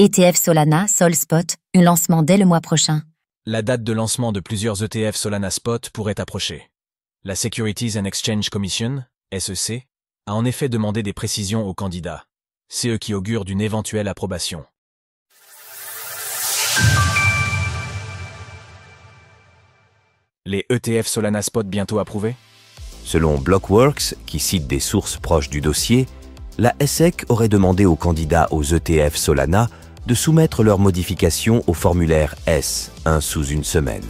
ETF Solana, SolSpot, un lancement dès le mois prochain. La date de lancement de plusieurs ETF Solana Spot pourrait approcher. La Securities and Exchange Commission, SEC, a en effet demandé des précisions aux candidats. C'est eux qui augurent d'une éventuelle approbation. Les ETF Solana Spot bientôt approuvés? Selon Blockworks, qui cite des sources proches du dossier, la SEC aurait demandé aux candidats aux ETF Solana de soumettre leurs modifications au formulaire S, sous une semaine.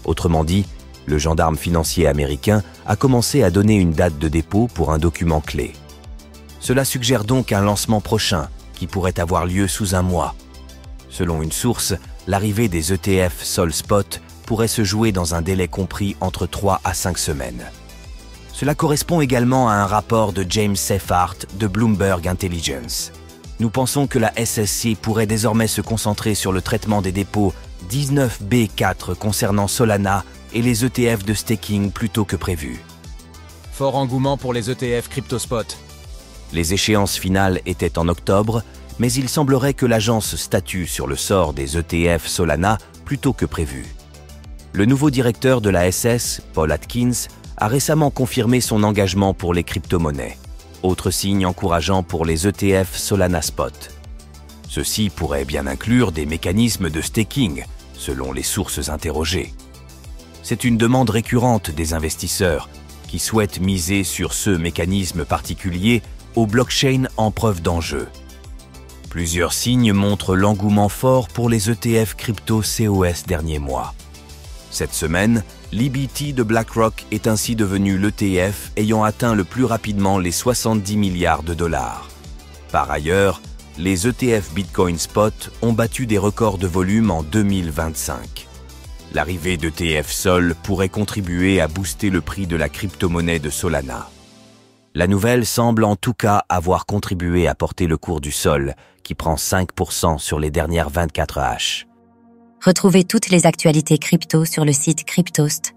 Autrement dit, le gendarme financier américain a commencé à donner une date de dépôt pour un document clé. Cela suggère donc un lancement prochain, qui pourrait avoir lieu sous un mois. Selon une source, l'arrivée des ETF SolSpot pourrait se jouer dans un délai compris entre 3 à 5 semaines. Cela correspond également à un rapport de James Seyffart de Bloomberg Intelligence. Nous pensons que la SEC pourrait désormais se concentrer sur le traitement des dépôts 19B4 concernant Solana et les ETF de staking plutôt que prévu. Fort engouement pour les ETF CryptoSpot. Les échéances finales étaient en octobre, mais il semblerait que l'agence statue sur le sort des ETF Solana plutôt que prévu. Le nouveau directeur de la SS, Paul Atkins, a récemment confirmé son engagement pour les crypto-monnaies. Autre signe encourageant pour les ETF Solana Spot. Ceci pourrait bien inclure des mécanismes de staking, selon les sources interrogées. C'est une demande récurrente des investisseurs qui souhaitent miser sur ce mécanisme particulier aux blockchains en preuve d'enjeu. Plusieurs signes montrent l'engouement fort pour les ETF crypto COS derniers mois. Cette semaine, l'EBT de BlackRock est ainsi devenu l'ETF ayant atteint le plus rapidement les 70 milliards de dollars. Par ailleurs, les ETF Bitcoin Spot ont battu des records de volume en 2025. L'arrivée d'ETF Sol pourrait contribuer à booster le prix de la crypto-monnaie de Solana. La nouvelle semble en tout cas avoir contribué à porter le cours du Sol, qui prend 5% sur les dernières 24 H. Retrouvez toutes les actualités crypto sur le site cryptost.fr.